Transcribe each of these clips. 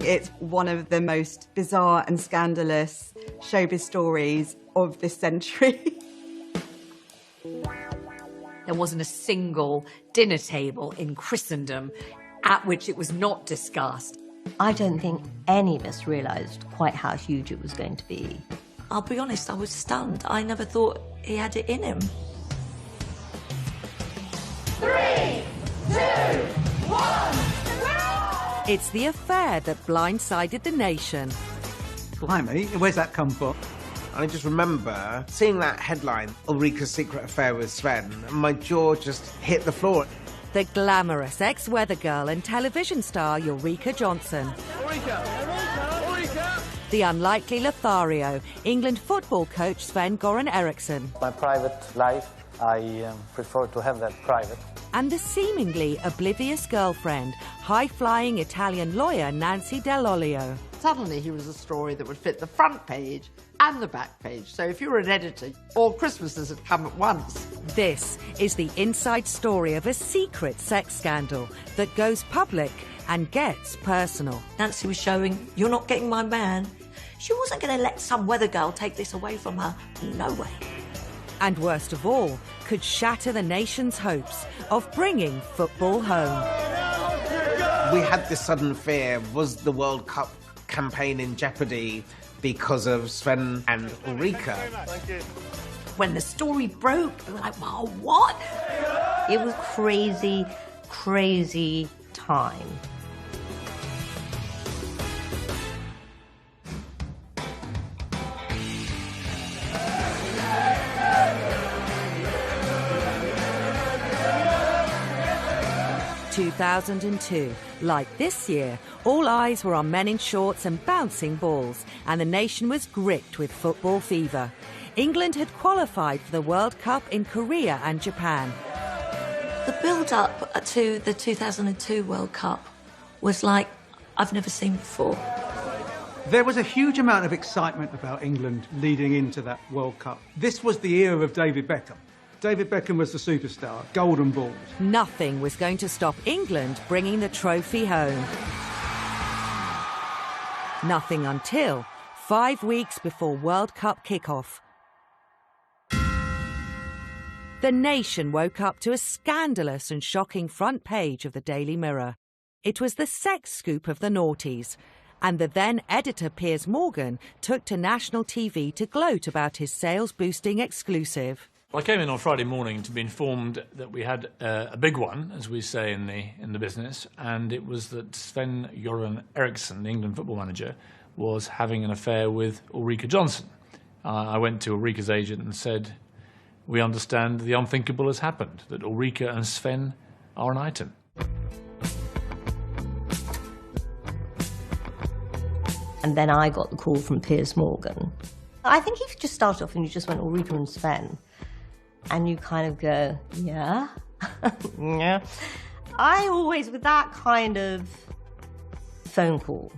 it's one of the most bizarre and scandalous showbiz stories of this century. There wasn't a single dinner table in Christendom at which it was not discussed. I don't think any of us realised quite how huge it was going to be. I'll be honest, I was stunned. I never thought he had it in him. 3, 2, 1. It's the affair that blindsided the nation. Blimey, where's that come from? I just remember seeing that headline, Ulrika's secret affair with Sven, and my jaw just hit the floor. The glamorous ex-weather girl and television star Ulrika Jonsson. Ulrika! The unlikely Lothario, England football coach Sven-Goran Eriksson. My private life, I prefer to have that private. And the seemingly oblivious girlfriend, high-flying Italian lawyer Nancy Dell'Olio. Suddenly he was a story that would fit the front page and the back page. So if you were an editor, all Christmases had come at once. This is the inside story of a secret sex scandal that goes public and gets personal. Nancy was showing, you're not getting my man. She wasn't going to let some weather girl take this away from her. No way. And worst of all, could shatter the nation's hopes of bringing football home. We had this sudden fear, was the World Cup campaign in jeopardy because of Sven and Ulrika? When the story broke, we were like, wow, what? It was crazy, crazy time. ...2002. Like this year, all eyes were on men in shorts and bouncing balls, and the nation was gripped with football fever. England had qualified for the World Cup in Korea and Japan. The build-up to the 2002 World Cup was like I've never seen before. There was a huge amount of excitement about England leading into that World Cup. This was the era of David Beckham. David Beckham was the superstar, golden balls. Nothing was going to stop England bringing the trophy home. Nothing until 5 weeks before World Cup kickoff. The nation woke up to a scandalous and shocking front page of the Daily Mirror. It was the sex scoop of the noughties, and the then editor Piers Morgan took to national TV to gloat about his sales-boosting exclusive. I came in on Friday morning to be informed that we had a big one, as we say in the business, and it was that Sven-Goran Eriksson, the England football manager, was having an affair with Ulrika Jonsson. I went to Ulrika's agent and said, we understand the unthinkable has happened, that Ulrika and Sven are an item. And then I got the call from Piers Morgan. I think he just started off and you just went Ulrika and Sven. And you kind of go, yeah, yeah. I always, with that kind of phone call,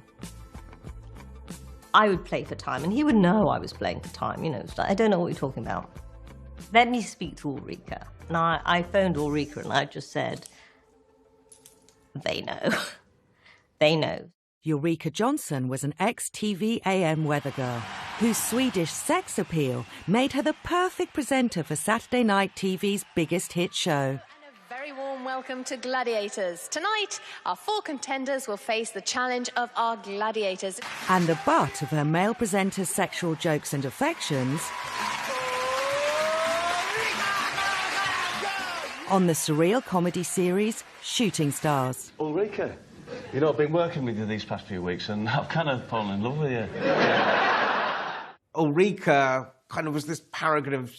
I would play for time, and he would know I was playing for time, you know. It's like, I don't know what you're talking about. Let me speak to Ulrika. And I phoned Ulrika and I just said, they know. They know. Ulrika Jonsson was an ex-TV AM weather girl whose Swedish sex appeal made her the perfect presenter for Saturday Night TV's biggest hit show. And a very warm welcome to Gladiators. Tonight, our 4 contenders will face the challenge of our gladiators. And the butt of her male presenter's sexual jokes and affections on the surreal comedy series Shooting Stars. Ulrika, you know, I've been working with you these past few weeks and I've kind of fallen in love with you. Ulrika kind of was this paragon of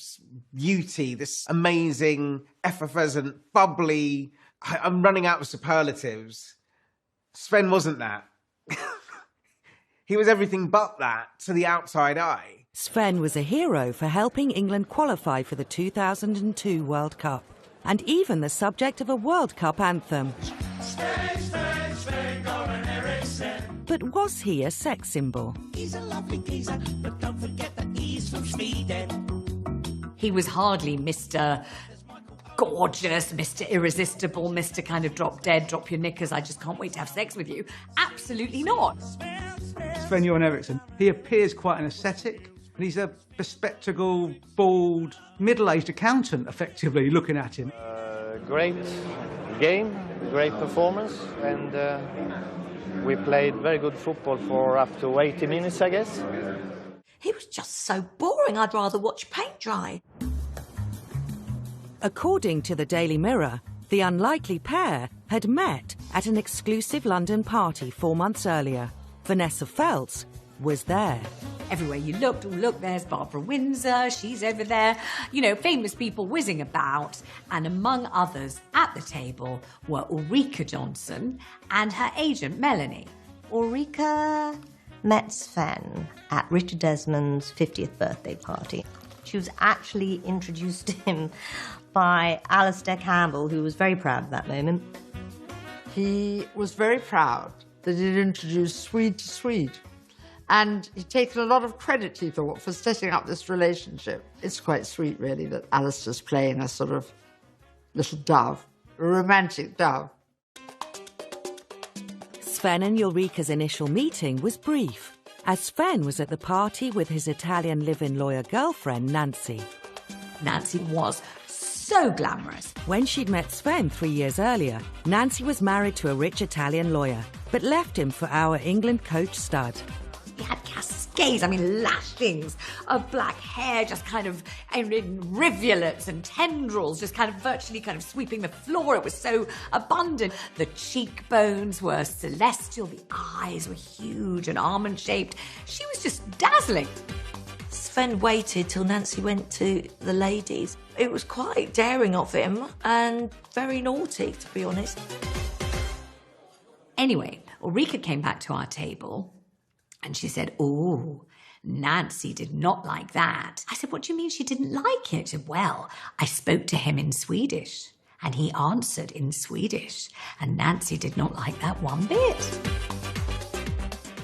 beauty, this amazing, effervescent, bubbly... I'm running out of superlatives. Sven wasn't that. He was everything but that to the outside eye. Sven was a hero for helping England qualify for the 2002 World Cup, and even the subject of a World Cup anthem. But was he a sex symbol? He's a lovely geezer, but don't forget that he's from Sweden. He was hardly Mr. gorgeous, Mr. Irresistible, Mr. kind of drop dead, drop your knickers, I just can't wait to have sex with you. Absolutely not. Sven-Goran Eriksson, he appears quite an ascetic. He's a bespectacled, bald, middle-aged accountant, effectively, looking at him. Great game, great performance, and we played very good football for up to 80 minutes, I guess. He was just so boring, I'd rather watch paint dry. According to the Daily Mirror, the unlikely pair had met at an exclusive London party 4 months earlier. Vanessa Feltz was there. Everywhere you looked, oh, look, there's Barbara Windsor, she's over there. You know, famous people whizzing about. And among others at the table were Ulrika Jonsson and her agent, Melanie. Ulrika met Sven at Richard Desmond's 50th birthday party. She was actually introduced to him by Alistair Campbell, who was very proud of that moment. He was very proud that he'd introduced Swede to Swede. And he'd taken a lot of credit, he thought, for setting up this relationship. It's quite sweet, really, that Alistair's playing a sort of little dove, a romantic dove. Sven and Ulrika's initial meeting was brief, as Sven was at the party with his Italian live-in lawyer girlfriend, Nancy. Nancy was so glamorous. When she'd met Sven 3 years earlier, Nancy was married to a rich Italian lawyer, but left him for our England coach stud. He had cascades, I mean lashings of black hair, just kind of in rivulets and tendrils, just kind of virtually kind of sweeping the floor. It was so abundant. The cheekbones were celestial, the eyes were huge and almond-shaped. She was just dazzling. Sven waited till Nancy went to the ladies. It was quite daring of him and very naughty, to be honest. Anyway, Ulrika came back to our table and she said, "Oh, Nancy did not like that." I said, "What do you mean she didn't like it?" She said, "Well, I spoke to him in Swedish and he answered in Swedish and Nancy did not like that one bit."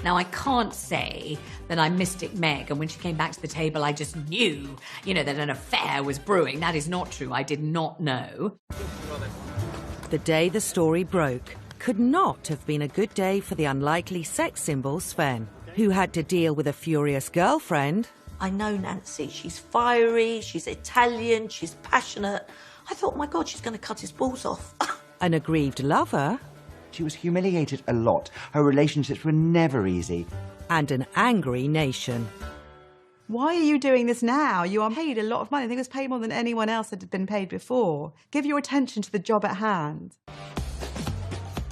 Now, I can't say that I'm Mystic Meg and when she came back to the table I just knew, that an affair was brewing. That is not true. I did not know. The day the story broke could not have been a good day for the unlikely sex symbol Sven, who had to deal with a furious girlfriend. I know Nancy. She's fiery, she's Italian, she's passionate. I thought, my God, she's going to cut his balls off. An aggrieved lover. She was humiliated a lot. Her relationships were never easy. And an angry nation. Why are you doing this now? You are paid a lot of money. I think it was paid more than anyone else had been paid before. Give your attention to the job at hand.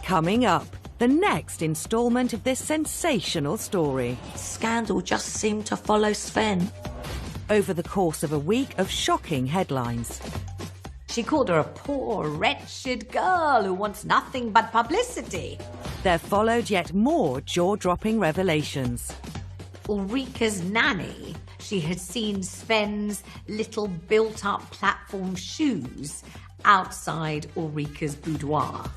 Coming up, the next instalment of this sensational story. Scandal just seemed to follow Sven. Over the course of a week of shocking headlines. She called her a poor, wretched girl who wants nothing but publicity. There followed yet more jaw-dropping revelations. Ulrika's nanny, she had seen Sven's little built-up platform shoes outside Ulrika's boudoir.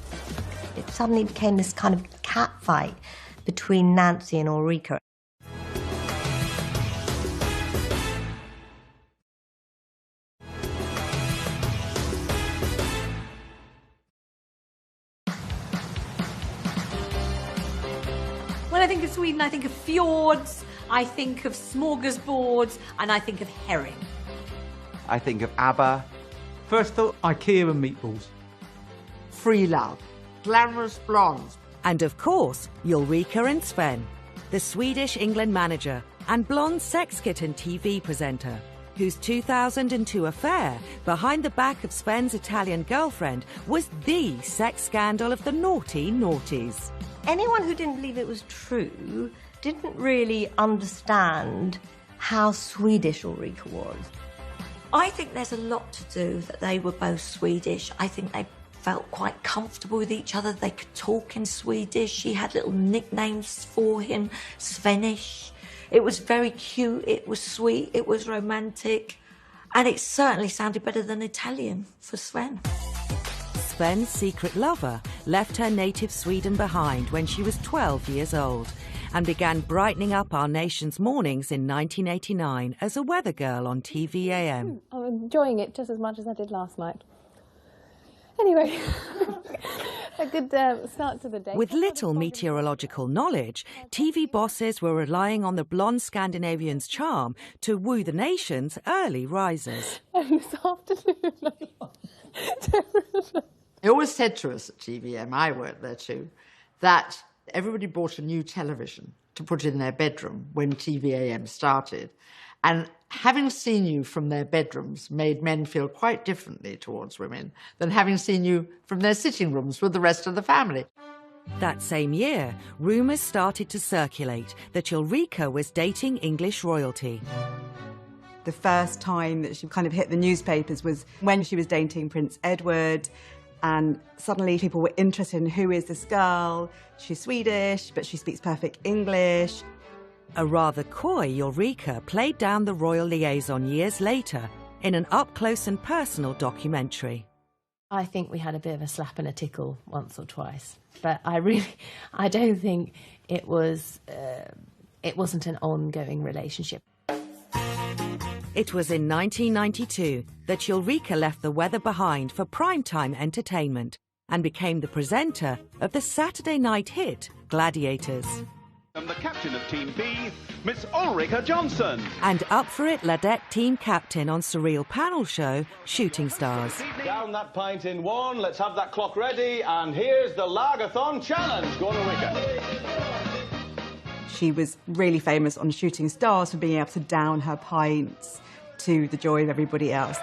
It suddenly became this kind of catfight between Nancy and Ulrika. When I think of Sweden, I think of fjords, I think of smorgasbords, and I think of herring. I think of ABBA. First thought, IKEA and meatballs. Free love. Glamorous blondes. And of course, Ulrika and Sven, the Swedish England manager and blonde sex kitten TV presenter, whose 2002 affair behind the back of Sven's Italian girlfriend was the sex scandal of the naughty noughties. Anyone who didn't believe it was true didn't really understand how Swedish Ulrika was. I think there's a lot to do that they were both Swedish. I think they felt quite comfortable with each other. They could talk in Swedish. She had little nicknames for him, Svenish. It was very cute, it was sweet, it was romantic, and it certainly sounded better than Italian for Sven. Sven's secret lover left her native Sweden behind when she was 12 years old and began brightening up our nation's mornings in 1989 as a weather girl on TVAM. I'm enjoying it just as much as I did last night. Anyway, a good start to the day. With little meteorological knowledge, TV bosses were relying on the blonde Scandinavian's charm to woo the nation's early risers. This afternoon. They always said to us at TVM, I worked there too, that everybody bought a new television to put in their bedroom when TVAM started. And having seen you from their bedrooms made men feel quite differently towards women than having seen you from their sitting rooms with the rest of the family. That same year, rumours started to circulate that Ulrika was dating English royalty. The first time that she kind of hit the newspapers was when she was dating Prince Edward, and suddenly people were interested in who is this girl. She's Swedish, but she speaks perfect English. A rather coy Ulrika played down the royal liaison years later in an up-close and personal documentary. I think we had a bit of a slap and a tickle once or twice, but I don't think it wasn't an ongoing relationship. It was in 1992 that Ulrika left the weather behind for primetime entertainment and became the presenter of the Saturday night hit Gladiators. And the captain of Team B, Miss Ulrika Jonsson. And up for it, Ladette team captain on surreal panel show Shooting Stars. Down that pint in one, let's have that clock ready, and here's the Lagathon Challenge. Go on, Ulrika. She was really famous on Shooting Stars for being able to down her pints to the joy of everybody else.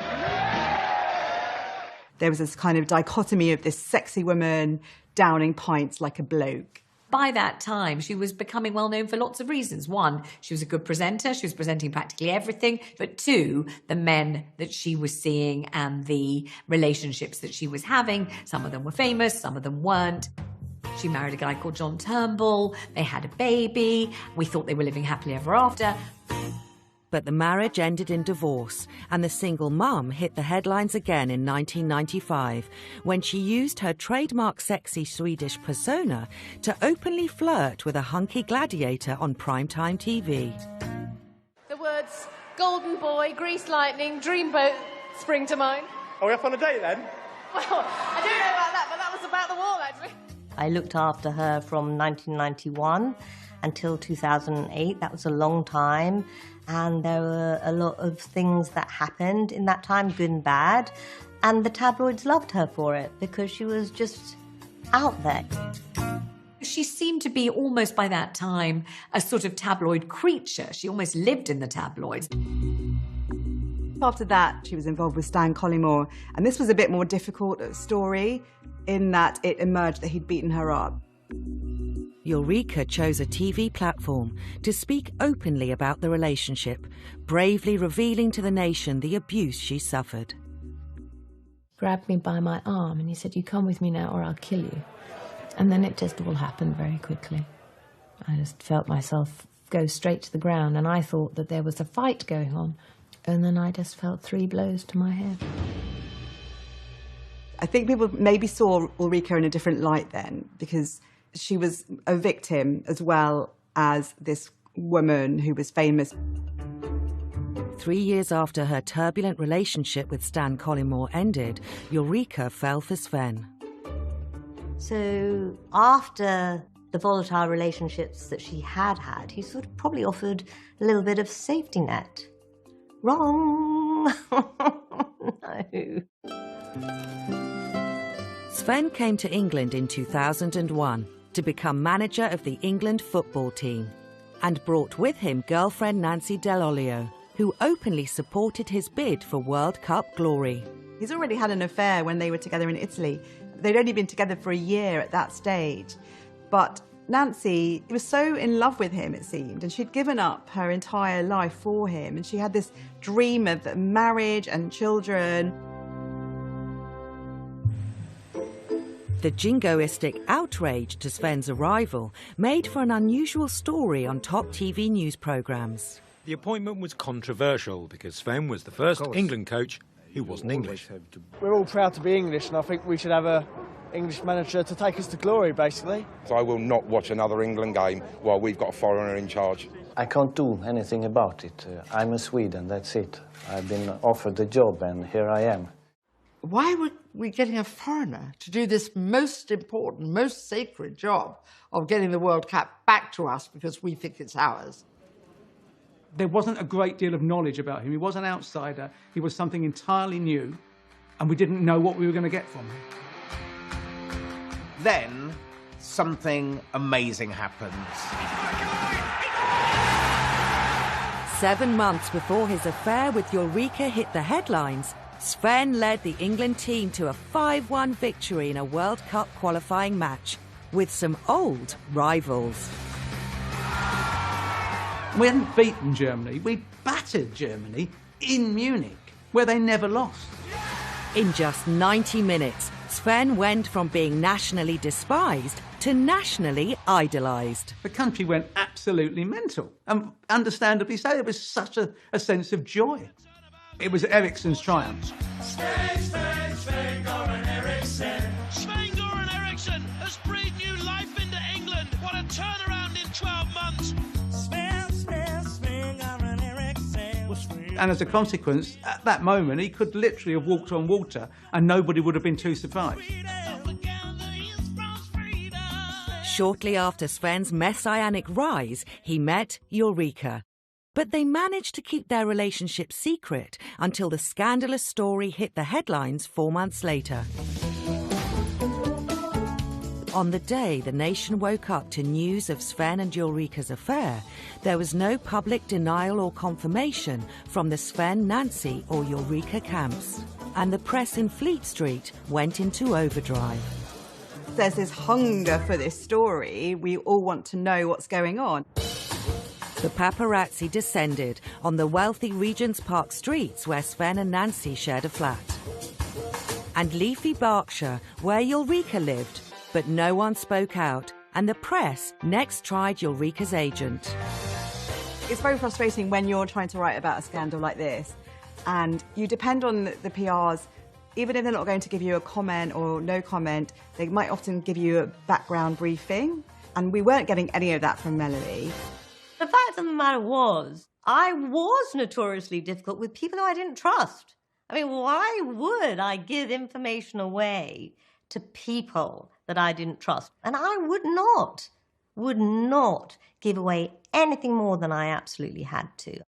There was this kind of dichotomy of this sexy woman downing pints like a bloke. By that time, she was becoming well known for lots of reasons. One, she was a good presenter. She was presenting practically everything. But two, the men that she was seeing and the relationships that she was having, some of them were famous, some of them weren't. She married a guy called John Turnbull. They had a baby. We thought they were living happily ever after. But the marriage ended in divorce, and the single mum hit the headlines again in 1995 when she used her trademark sexy Swedish persona to openly flirt with a hunky gladiator on primetime TV. The words golden boy, greased lightning, dreamboat spring to mind. Are we off on a date then? Well, I don't know about that, but that was about the wall, actually. I looked after her from 1991 until 2008. That was a long time. And there were a lot of things that happened in that time, good and bad. And the tabloids loved her for it because she was just out there. She seemed to be almost by that time a sort of tabloid creature. She almost lived in the tabloids. After that, she was involved with Stan Collymore, and this was a bit more difficult story in that it emerged that he'd beaten her up. Ulrika chose a TV platform to speak openly about the relationship, bravely revealing to the nation the abuse she suffered. Grabbed me by my arm and he said, "You come with me now or I'll kill you." And then it just all happened very quickly. I just felt myself go straight to the ground and I thought that there was a fight going on. And then I just felt 3 blows to my head. I think people maybe saw Ulrika in a different light then, because she was a victim as well as this woman who was famous. 3 years after her turbulent relationship with Stan Collymore ended, Ulrika fell for Sven. So after the volatile relationships that she had, he sort of probably offered a little bit of safety net. Wrong. No. Sven came to England in 2001 to become manager of the England football team and brought with him girlfriend Nancy Dell'Olio, who openly supported his bid for World Cup glory. He's already had an affair when they were together in Italy. They'd only been together for a year at that stage. But Nancy was so in love with him, it seemed, and she'd given up her entire life for him, and she had this dream of marriage and children. The jingoistic outrage to Sven's arrival made for an unusual story on top TV news programmes. The appointment was controversial because Sven was the first England coach who wasn't English. We're all proud to be English, and I think we should have an English manager to take us to glory, basically. So I will not watch another England game while we've got a foreigner in charge. I can't do anything about it. I'm a Swede, and that's it. I've been offered the job, and here I am. Why would we're getting a foreigner to do this most important, most sacred job of getting the World Cup back to us because we think it's ours. There wasn't a great deal of knowledge about him. He was an outsider. He was something entirely new, and we didn't know what we were going to get from him. Then, something amazing happens. 7 months before his affair with Ulrika hit the headlines, Sven led the England team to a 5-1 victory in a World Cup qualifying match with some old rivals. We hadn't beaten Germany. We battered Germany in Munich, where they never lost. In just 90 minutes, Sven went from being nationally despised to nationally idolised. The country went absolutely mental, and understandably so. There was such a sense of joy. It was Eriksson's triumph. Sven-Goran Eriksson. Sven-Goran Eriksson has breathed new life into England. What a turnaround in 12 months. Sven-Goran Eriksson. And as a consequence, at that moment, he could literally have walked on water and nobody would have been too surprised. Shortly after Sven's messianic rise, he met Ulrika. But they managed to keep their relationship secret until the scandalous story hit the headlines 4 months later. On the day the nation woke up to news of Sven and Ulrika's affair, there was no public denial or confirmation from the Sven, Nancy or Ulrika camps. And the press in Fleet Street went into overdrive. There's this hunger for this story. We all want to know what's going on. The paparazzi descended on the wealthy Regent's Park streets where Sven and Nancy shared a flat. And leafy Berkshire, where Ulrika lived, but no one spoke out, and the press next tried Ulrika's agent. It's very frustrating when you're trying to write about a scandal like this, and you depend on the PRs. Even if they're not going to give you a comment or no comment, they might often give you a background briefing, and we weren't getting any of that from Melanie. The fact of the matter was, I was notoriously difficult with people who I didn't trust. I mean, why would I give information away to people that I didn't trust? And I would not give away anything more than I absolutely had to.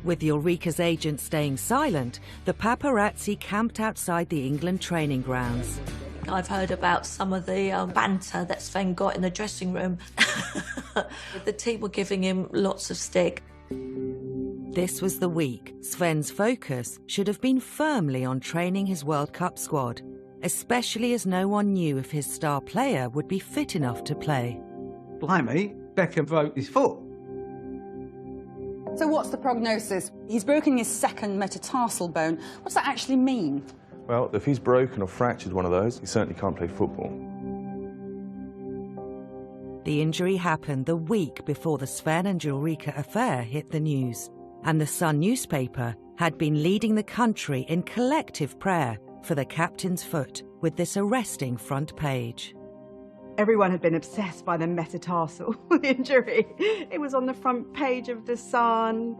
With Ulrika's agent staying silent, the paparazzi camped outside the England training grounds. I've heard about some of the banter that Sven got in the dressing room. The team were giving him lots of stick. This was the week Sven's focus should have been firmly on training his World Cup squad, especially as no one knew if his star player would be fit enough to play. Blimey, Beckham broke his foot. So what's the prognosis? He's broken his second metatarsal bone. What does that actually mean? Well, if he's broken or fractured one of those, he certainly can't play football. The injury happened the week before the Sven and Ulrika affair hit the news, and the Sun newspaper had been leading the country in collective prayer for the captain's foot with this arresting front page. Everyone had been obsessed by the metatarsal injury. It was on the front page of the Sun.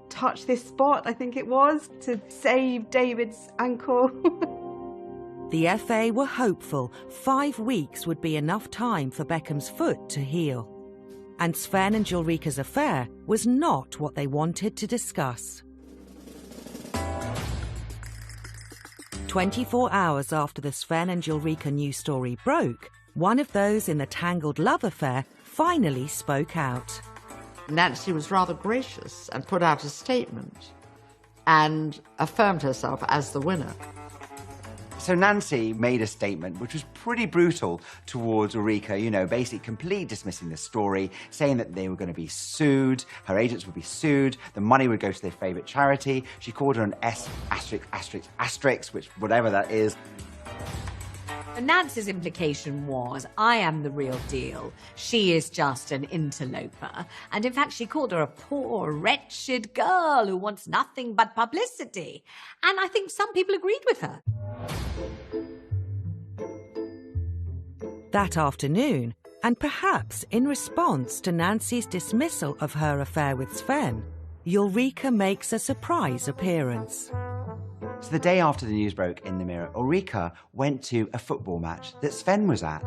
Touch this spot, I think it was, to save David's ankle. The FA were hopeful 5 weeks would be enough time for Beckham's foot to heal. And Sven and Ulrika's affair was not what they wanted to discuss. 24 hours after the Sven and Ulrika news story broke, one of those in the tangled love affair finally spoke out. Nancy was rather gracious and put out a statement and affirmed herself as the winner. So Nancy made a statement which was pretty brutal towards Ulrika, you know, basically completely dismissing the story, saying that they were going to be sued, her agents would be sued, the money would go to their favourite charity. She called her an S***, which whatever that is. Nancy's implication was, I am the real deal. She is just an interloper. And in fact, she called her a poor, wretched girl who wants nothing but publicity. And I think some people agreed with her. That afternoon, and perhaps in response to Nancy's dismissal of her affair with Sven, Ulrika makes a surprise appearance. So the day after the news broke in the Mirror, Ulrika went to a football match that Sven was at.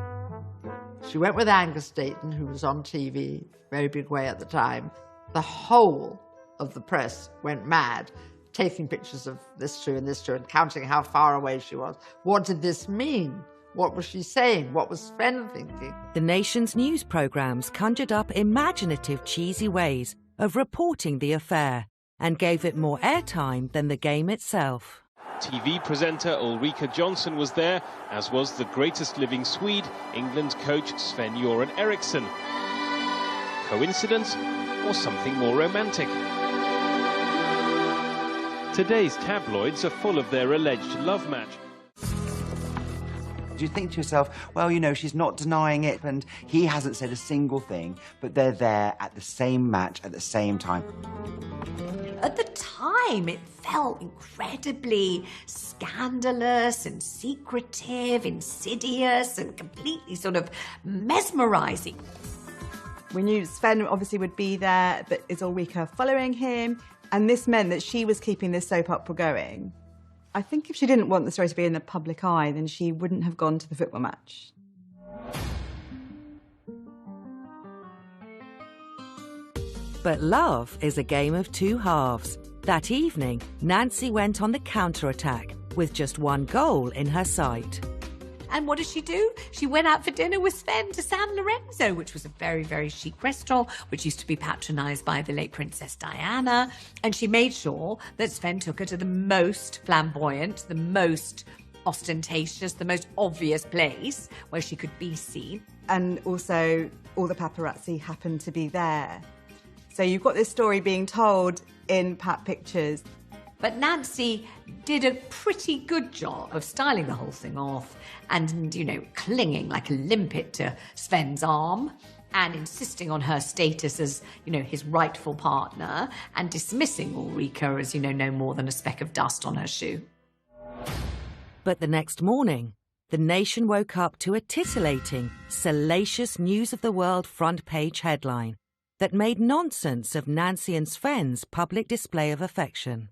She went with Angus Dayton, who was on TV, very big way at the time. The whole of the press went mad, taking pictures of this two and counting how far away she was. What did this mean? What was she saying? What was Sven thinking? The nation's news programmes conjured up imaginative, cheesy ways of reporting the affair and gave it more airtime than the game itself. TV presenter Ulrika Jonsson was there, as was the greatest living Swede, England coach Sven-Goran Eriksson. Coincidence or something more romantic? Today's tabloids are full of their alleged love match. Do you think to yourself, well, you know, she's not denying it and he hasn't said a single thing, but they're there at the same match at the same time? At the time, it felt incredibly scandalous and secretive, insidious and completely sort of mesmerising. We knew Sven obviously would be there, but is Ulrika following him? And this meant that she was keeping this soap opera going. I think if she didn't want the story to be in the public eye, then she wouldn't have gone to the football match. But love is a game of two halves. That evening, Nancy went on the counter-attack with just one goal in her sight. And what did she do? She went out for dinner with Sven to San Lorenzo, which was a very, very chic restaurant, which used to be patronised by the late Princess Diana. And she made sure that Sven took her to the most flamboyant, the most ostentatious, the most obvious place where she could be seen. And also, all the paparazzi happened to be there. So you've got this story being told in Pat Pictures. But Nancy did a pretty good job of styling the whole thing off and, you know, clinging like a limpet to Sven's arm and insisting on her status as, you know, his rightful partner and dismissing Ulrika as, you know, no more than a speck of dust on her shoe. But the next morning, the nation woke up to a titillating, salacious News of the World front page headline that made nonsense of Nancy and Sven's public display of affection.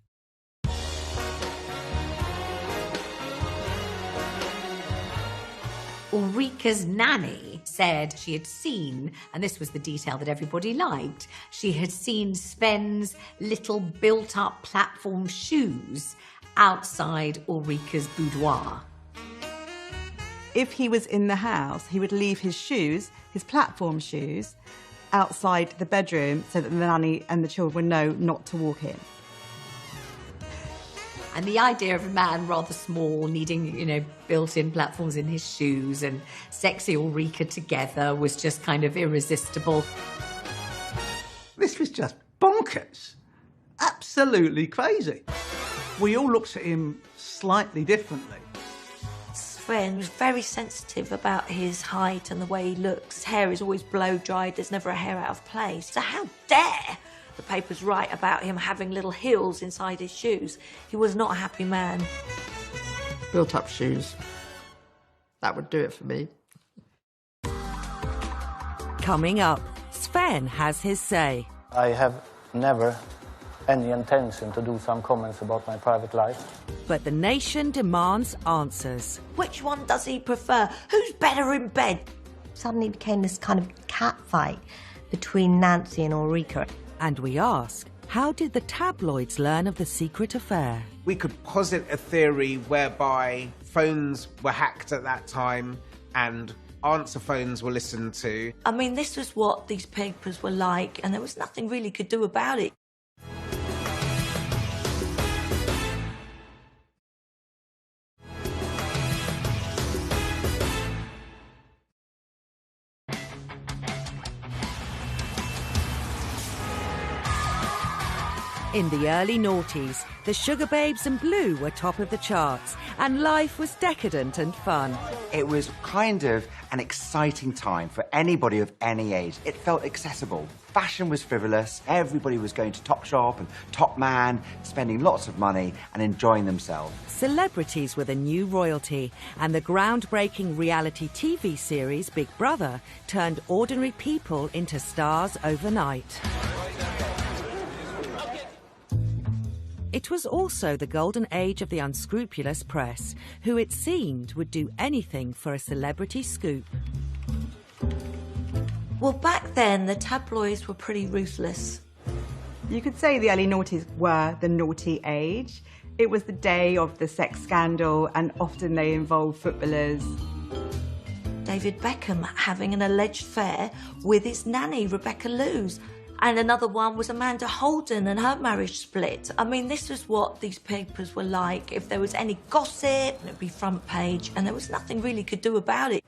Ulrika's nanny said she had seen, and this was the detail that everybody liked, she had seen Sven's little built-up platform shoes outside Ulrika's boudoir. If he was in the house, he would leave his shoes, his platform shoes, outside the bedroom so that the nanny and the children would know not to walk in. And the idea of a man rather small, needing, you know, built-in platforms in his shoes and sexy Ulrika together was just kind of irresistible. This was just bonkers. Absolutely crazy. We all looked at him slightly differently. Sven was very sensitive about his height and the way he looks. His hair is always blow-dried, there's never a hair out of place. So how dare the papers write about him having little heels inside his shoes? He was not a happy man. Built-up shoes. That would do it for me. Coming up, Sven has his say. I have never any intention to do some comments about my private life. But the nation demands answers. Which one does he prefer? Who's better in bed? Suddenly became this kind of cat fight between Nancy and Ulrika. And we ask, how did the tabloids learn of the secret affair? We could posit a theory whereby phones were hacked at that time and answer phones were listened to. I mean, this was what these papers were like, and there was nothing really could do about it. In the early noughties, the Sugar Babes and Blue were top of the charts, and life was decadent and fun. It was kind of an exciting time for anybody of any age. It felt accessible. Fashion was frivolous. Everybody was going to Topshop and Top Man, spending lots of money and enjoying themselves. Celebrities were the new royalty, and the groundbreaking reality TV series Big Brother turned ordinary people into stars overnight. It was also the golden age of the unscrupulous press, who it seemed would do anything for a celebrity scoop. Well, back then, the tabloids were pretty ruthless. You could say the early noughties were the naughty age. It was the day of the sex scandal, and often they involved footballers. David Beckham having an alleged affair with his nanny, Rebecca Lewis. And another one was Amanda Holden and her marriage split. I mean, this was what these papers were like. If there was any gossip, it'd be front page, and there was nothing really could do about it.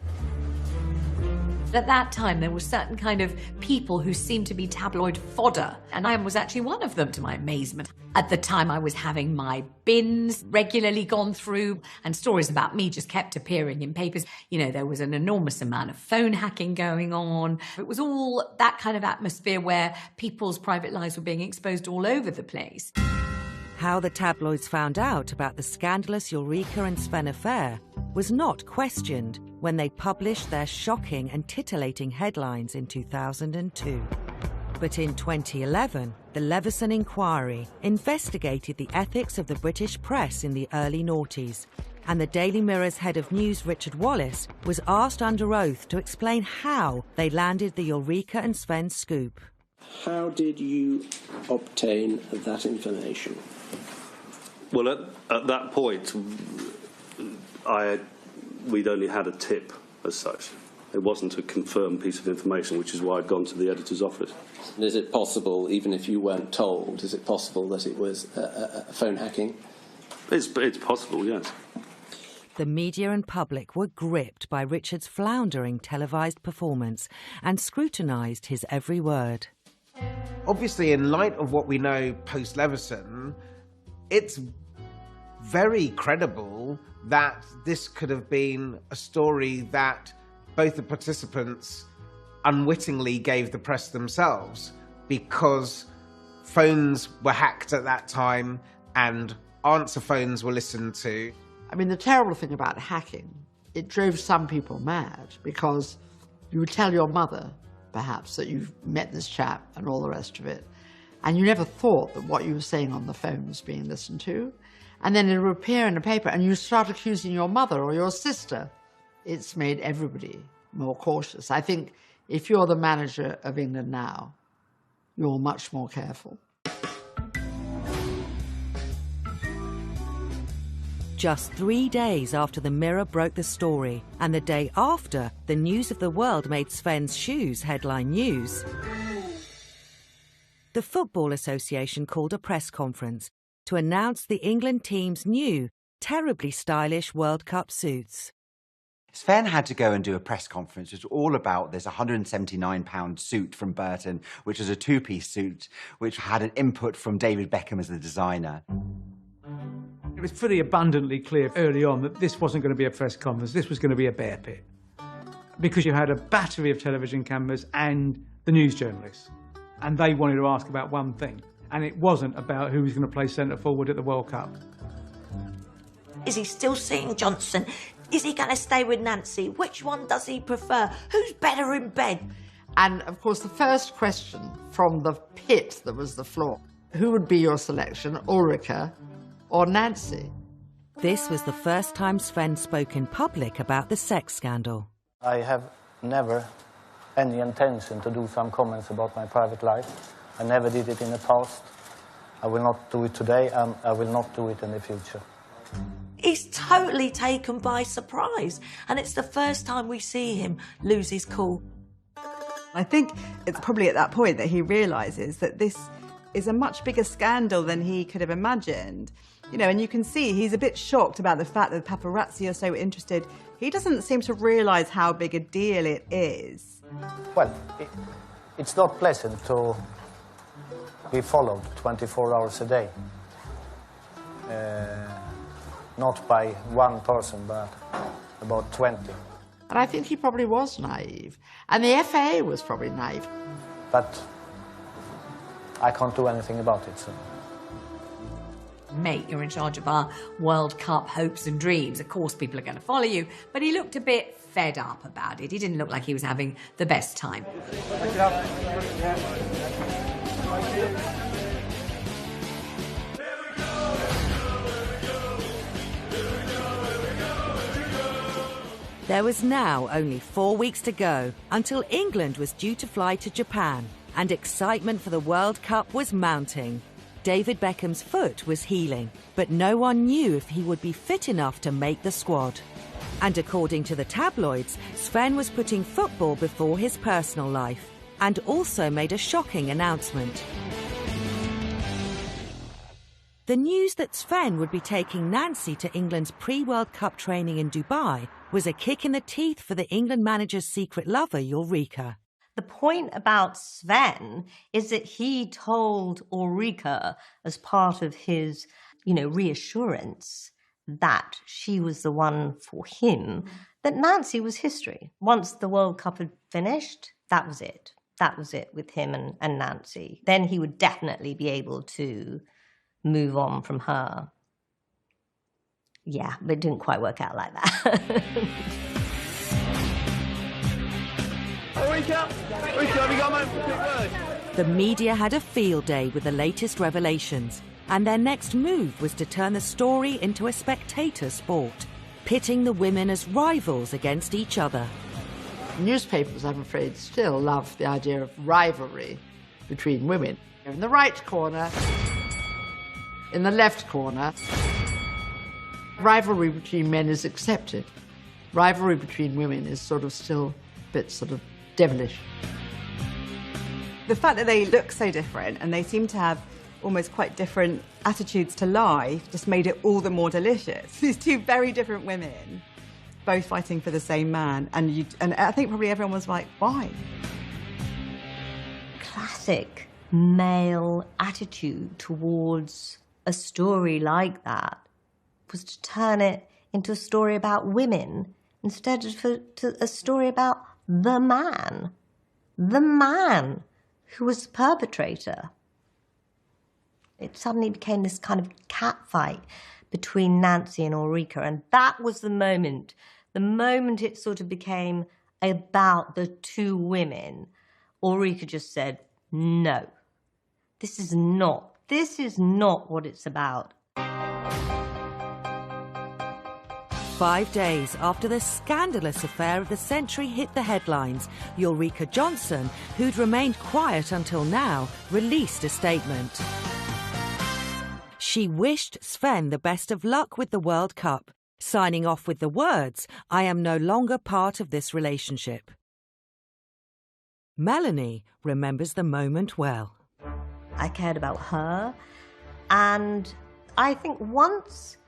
At that time, there were certain kind of people who seemed to be tabloid fodder, and I was actually one of them, to my amazement. At the time, I was having my bins regularly gone through, and stories about me just kept appearing in papers. You know, there was an enormous amount of phone hacking going on. It was all that kind of atmosphere where people's private lives were being exposed all over the place. How the tabloids found out about the scandalous Ulrika and Sven affair was not questioned when they published their shocking and titillating headlines in 2002. But in 2011, the Leveson inquiry investigated the ethics of the British press in the early noughties, and the Daily Mirror's head of news, Richard Wallace, was asked under oath to explain how they landed the Ulrika and Sven scoop. How did you obtain that information? Well, at that point, we'd only had a tip as such. It wasn't a confirmed piece of information, which is why I'd gone to the editor's office. And is it possible, even if you weren't told, is it possible that it was phone hacking? It's possible, yes. The media and public were gripped by Richard's floundering televised performance and scrutinised his every word. Obviously, in light of what we know post-Leveson, it's very credible that this could have been a story that both the participants unwittingly gave the press themselves, because phones were hacked at that time and answer phones were listened to. I mean, the terrible thing about hacking, it drove some people mad, because you would tell your mother, perhaps, that you've met this chap and all the rest of it, and you never thought that what you were saying on the phone was being listened to. And then it would appear in the paper, and you start accusing your mother or your sister. It's made everybody more cautious. I think if you're the manager of England now, you're much more careful. Just 3 days after the Mirror broke the story, and the day after the News of the World made Sven's shoes headline news, the Football Association called a press conference to announce the England team's new, terribly stylish World Cup suits. Sven had to go and do a press conference. It was all about this £179 suit from Burton, which was a two-piece suit, which had an input from David Beckham as the designer. It was pretty abundantly clear early on that this wasn't going to be a press conference, this was going to be a bear pit. Because you had a battery of television cameras and the news journalists. And they wanted to ask about one thing. And it wasn't about who was going to play centre forward at the World Cup. Is he still seeing Jonsson? Is he going to stay with Nancy? Which one does he prefer? Who's better in bed? And, of course, the first question from the pit that was the floor, who would be your selection, Ulrika or Nancy? This was the first time Sven spoke in public about the sex scandal. I have never any intention to do some comments about my private life. I never did it in the past. I will not do it today, and I will not do it in the future. He's totally taken by surprise, and it's the first time we see him lose his cool. I think it's probably at that point that he realises that this is a much bigger scandal than he could have imagined. You know, and you can see he's a bit shocked about the fact that the paparazzi are so interested. He doesn't seem to realise how big a deal it is. Well, it's not pleasant to be followed 24 hours a day. Not by one person, but about 20. And I think he probably was naive. And the FA was probably naive. But I can't do anything about it, so. Mate, you're in charge of our World Cup hopes and dreams. Of course people are going to follow you. But he looked a bit fed up about it. He didn't look like he was having the best time. There was now only 4 weeks to go until England was due to fly to Japan, and excitement for the World Cup was mounting. David Beckham's foot was healing, but no one knew if he would be fit enough to make the squad. And according to the tabloids, Sven was putting football before his personal life, and also made a shocking announcement. The news that Sven would be taking Nancy to England's pre-World Cup training in Dubai was a kick in the teeth for the England manager's secret lover, Ulrika. The point about Sven is that he told Ulrika, as part of his, reassurance that she was the one for him, that Nancy was history. Once the World Cup had finished, that was it. That was it with him and Nancy. Then he would definitely be able to move on from her. Yeah, but it didn't quite work out like that. Ulrika, have you got a moment for a quick word? The media had a field day with the latest revelations, and their next move was to turn the story into a spectator sport, pitting the women as rivals against each other. Newspapers, I'm afraid, still love the idea of rivalry between women. In the right corner, in the left corner, rivalry between men is accepted. Rivalry between women is still a bit devilish. The fact that they look so different and they seem to have almost quite different attitudes to life just made it all the more delicious. These two very different women, both fighting for the same man, and I think probably everyone was like, why? Classic male attitude towards a story like that was to turn it into a story about women instead of a story about the man who was the perpetrator. It suddenly became this kind of catfight between Nancy and Ulrika, and that was the moment it sort of became about the two women. Ulrika just said, no, this is not what it's about. 5 days after the scandalous affair of the century hit the headlines, Ulrika Jonsson, who'd remained quiet until now, released a statement. She wished Sven the best of luck with the World Cup, signing off with the words, "I am no longer part of this relationship." Melanie remembers the moment well. I cared about her, and I think once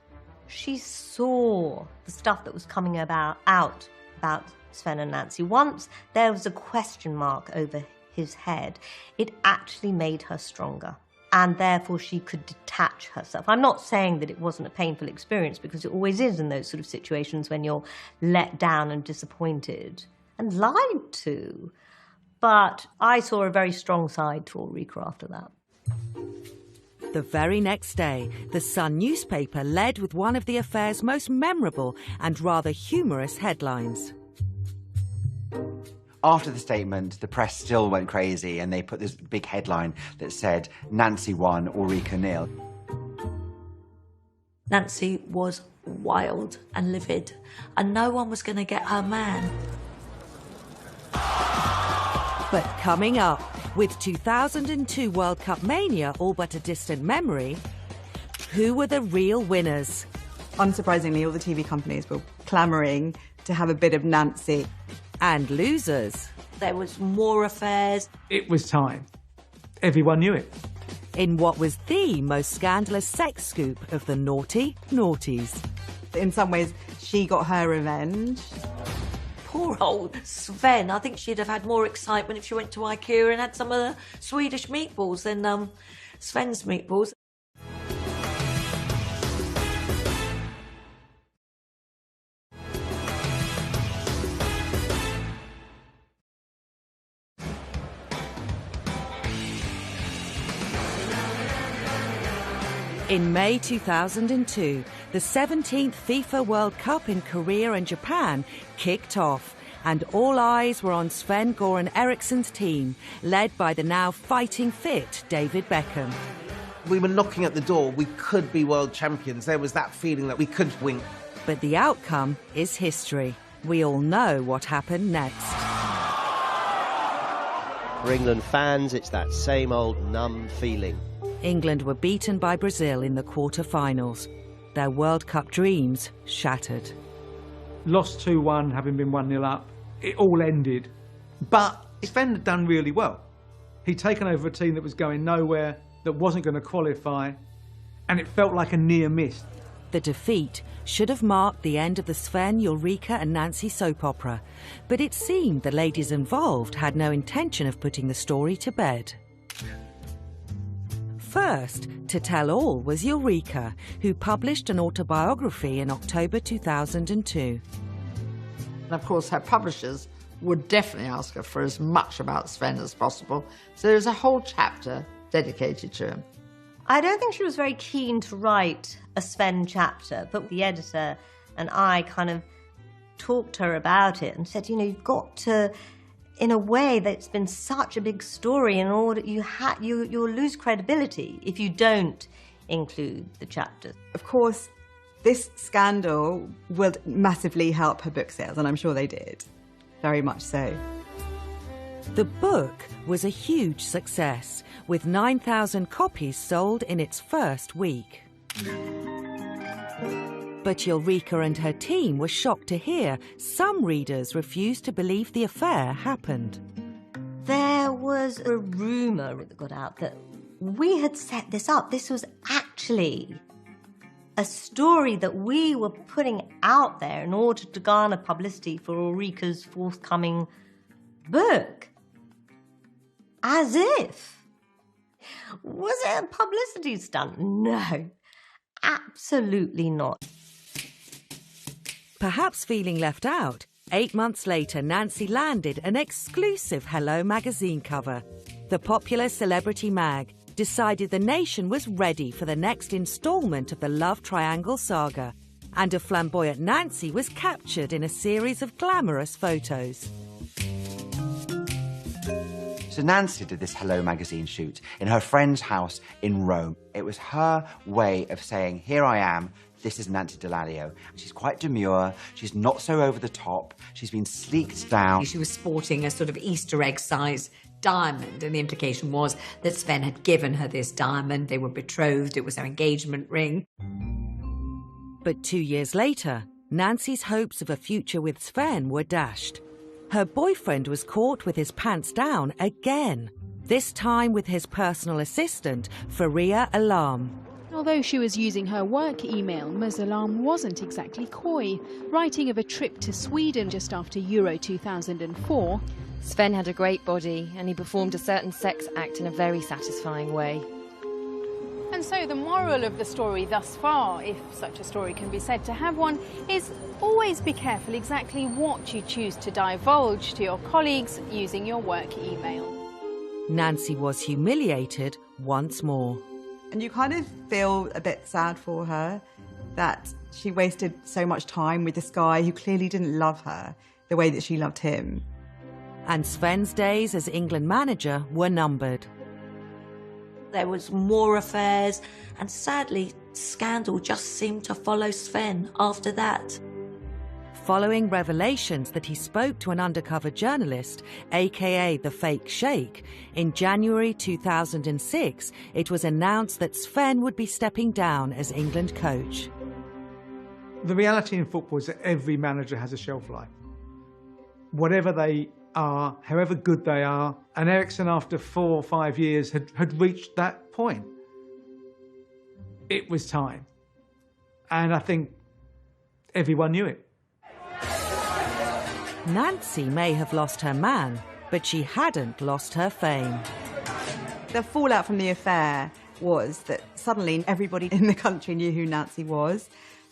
she saw the stuff that was coming out about Sven and Nancy, once there was a question mark over his head, it actually made her stronger, and therefore she could detach herself. I'm not saying that it wasn't a painful experience, because it always is in those sort of situations when you're let down and disappointed and lied to. But I saw a very strong side to Ulrika after that. The very next day, the Sun newspaper led with one of the affair's most memorable and rather humorous headlines. After the statement, the press still went crazy, and they put this big headline that said, "Nancy won, Ulrika nil." Nancy was wild and livid, and no one was going to get her man. But coming up, with 2002 World Cup mania all but a distant memory, who were the real winners? Unsurprisingly, all the TV companies were clamouring to have a bit of Nancy. And losers. There was more affairs. It was time. Everyone knew it. In what was the most scandalous sex scoop of the naughty noughties. In some ways, she got her revenge. Poor old Sven. I think she'd have had more excitement if she went to IKEA and had some of the Swedish meatballs than Sven's meatballs. In May 2002, the 17th FIFA World Cup in Korea and Japan kicked off, and all eyes were on Sven-Goran Eriksson's team, led by the now fighting fit David Beckham. We were knocking at the door. We could be world champions. There was that feeling that we could win. But the outcome is history. We all know what happened next. For England fans, it's that same old numb feeling. England were beaten by Brazil in the quarter-finals. Their World Cup dreams shattered. Lost 2-1, having been 1-0 up. It all ended. But Sven had done really well. He'd taken over a team that was going nowhere, that wasn't going to qualify, and it felt like a near miss. The defeat should have marked the end of the Sven, Ulrika and Nancy soap opera, but it seemed the ladies involved had no intention of putting the story to bed. First to tell all was Ulrika, who published an autobiography in October 2002. And of course her publishers would definitely ask her for as much about Sven as possible, so there's a whole chapter dedicated to him. I don't think she was very keen to write a Sven chapter, but the editor and I kind of talked to her about it and said, you know, you've got to, in a way that's been such a big story, in order you'll lose credibility if you don't include the chapters. Of course, this scandal will massively help her book sales, and I'm sure they did. Very much so. The book was a huge success, with 9,000 copies sold in its first week. But Ulrika and her team were shocked to hear some readers refused to believe the affair happened. There was a rumour that got out that we had set this up. This was actually a story that we were putting out there in order to garner publicity for Ulrika's forthcoming book. As if. Was it a publicity stunt? No, absolutely not. Perhaps feeling left out, 8 months later, Nancy landed an exclusive Hello magazine cover. The popular celebrity mag decided the nation was ready for the next instalment of the love triangle saga, and a flamboyant Nancy was captured in a series of glamorous photos. So Nancy did this Hello magazine shoot in her friend's house in Rome. It was her way of saying, here I am, this is Nancy Dell'Olio. She's quite demure, she's not so over the top, she's been sleeked down. She was sporting a sort of Easter egg size diamond, and the implication was that Sven had given her this diamond, they were betrothed, it was her engagement ring. But 2 years later, Nancy's hopes of a future with Sven were dashed. Her boyfriend was caught with his pants down again, this time with his personal assistant, Faria Alam. Although she was using her work email, Ms. Alam wasn't exactly coy, writing of a trip to Sweden just after Euro 2004. Sven had a great body and he performed a certain sex act in a very satisfying way. And so the moral of the story thus far, if such a story can be said to have one, is always be careful exactly what you choose to divulge to your colleagues using your work email. Nancy was humiliated once more. And you kind of feel a bit sad for her that she wasted so much time with this guy who clearly didn't love her the way that she loved him. And Sven's days as England manager were numbered. There was more affairs, and sadly, scandal just seemed to follow Sven after that. Following revelations that he spoke to an undercover journalist, aka the fake sheikh, in January 2006, it was announced that Sven would be stepping down as England coach. The reality in football is that every manager has a shelf life. Whatever they are, however good they are, and Eriksson after 4 or 5 years had reached that point. It was time. And I think everyone knew it. Nancy may have lost her man, but she hadn't lost her fame. The fallout from the affair was that suddenly everybody in the country knew who Nancy was.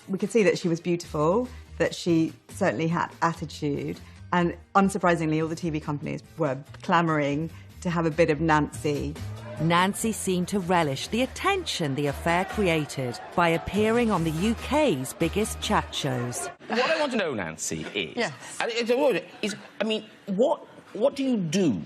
We could see that she was beautiful, that she certainly had attitude, and unsurprisingly, all the TV companies were clamouring to have a bit of Nancy. Nancy seemed to relish the attention the affair created by appearing on the UK's biggest chat shows. What I want to know, Nancy, is... Yes. I mean, what do you do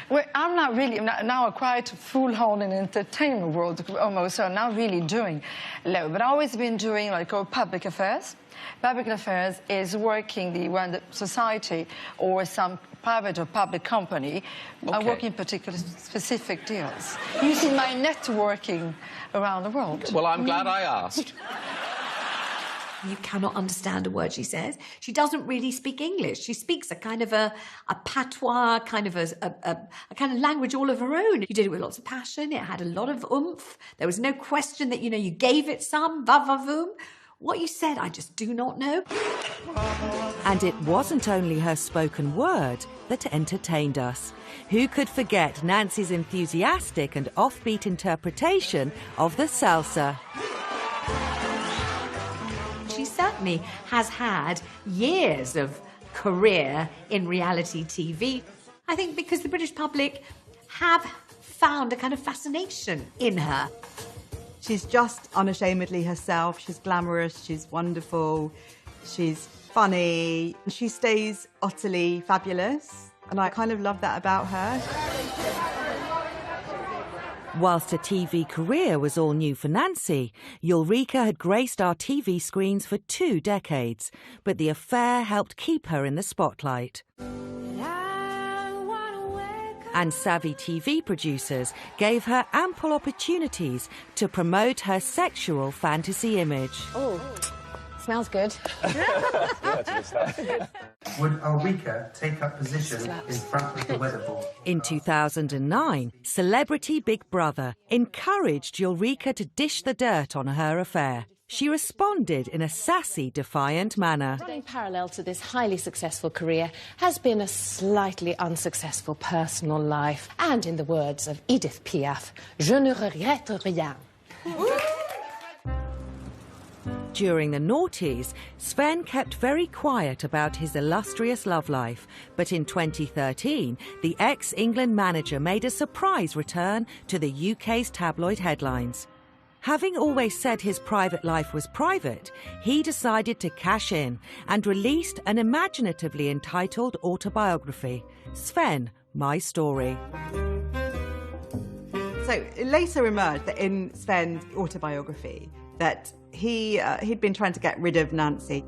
Well, I'm not really, now quite full-on in entertainment world almost, so I'm not really doing low, but I've always been doing like public affairs. Public affairs is working when the society or some private or public company are working particular specific deals, using my networking around the world. Well, I'm glad I asked. You cannot understand a word she says. She doesn't really speak English. She speaks a kind of a patois, kind of a kind of language all of her own. You did it with lots of passion. It had a lot of oomph. There was no question that, you know, you gave it some, va-va-voom. What you said, I just do not know. And it wasn't only her spoken word that entertained us. Who could forget Nancy's enthusiastic and offbeat interpretation of the salsa? She certainly has had years of career in reality TV. I think because the British public have found a kind of fascination in her. She's just unashamedly herself. She's glamorous, she's wonderful, she's funny. She stays utterly fabulous, and I kind of love that about her. Whilst a TV career was all new for Nancy, Ulrika had graced our TV screens for 2 decades, but the affair helped keep her in the spotlight. And savvy TV producers gave her ample opportunities to promote her sexual fantasy image. Oh, smells good. Would Ulrika take up position in front of the weatherboard? In 2009, celebrity Big Brother encouraged Ulrika to dish the dirt on her affair. She responded in a sassy, defiant manner. Running parallel to this highly successful career has been a slightly unsuccessful personal life. And in the words of Edith Piaf, je ne regrette rien. During the noughties, Sven kept very quiet about his illustrious love life. But in 2013, the ex-England manager made a surprise return to the UK's tabloid headlines. Having always said his private life was private, he decided to cash in and released an imaginatively entitled autobiography, Sven, My Story. So it later emerged that in Sven's autobiography that he'd been trying to get rid of Nancy.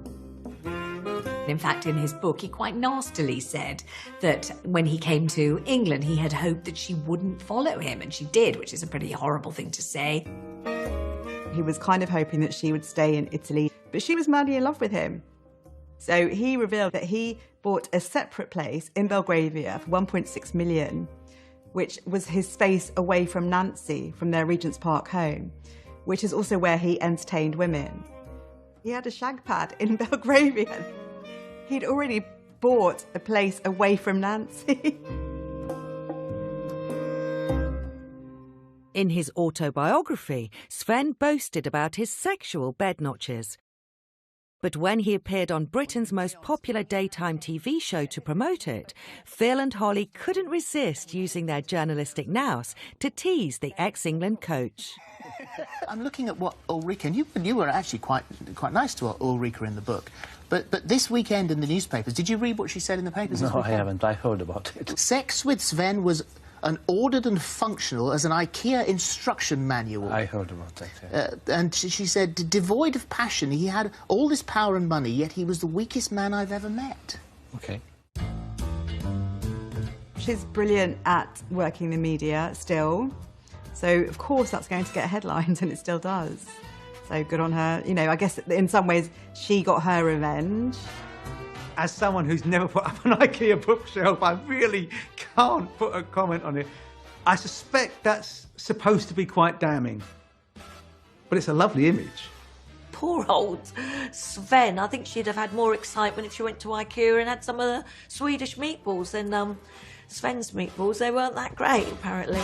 In fact, in his book, he quite nastily said that when he came to England, he had hoped that she wouldn't follow him, and she did, which is a pretty horrible thing to say. He was kind of hoping that she would stay in Italy, but she was madly in love with him. So he revealed that he bought a separate place in Belgravia for 1.6 million, which was his space away from Nancy, from their Regent's Park home, which is also where he entertained women. He had a shag pad in Belgravia. He'd already bought a place away from Nancy. In his autobiography, Sven boasted about his sexual bed notches. But when he appeared on Britain's most popular daytime TV show to promote it, Phil and Holly couldn't resist using their journalistic nous to tease the ex-England coach. I'm looking at what Ulrika, and you were actually quite nice to Ulrika in the book, but this weekend in the newspapers, did you read what she said in the papers? No, I haven't. I heard about it. Sex with Sven was an ordered and functional as an IKEA instruction manual. I heard about that, yeah. And she said, devoid of passion, he had all this power and money, yet he was the weakest man I've ever met. Okay. She's brilliant at working the media still. So, of course, that's going to get headlines, and it still does. So good on her. You know, I guess in some ways she got her revenge. As someone who's never put up an IKEA bookshelf, I really can't put a comment on it. I suspect that's supposed to be quite damning. But it's a lovely image. Poor old Sven. I think she'd have had more excitement if she went to IKEA and had some of the Swedish meatballs than Sven's meatballs. They weren't that great, apparently.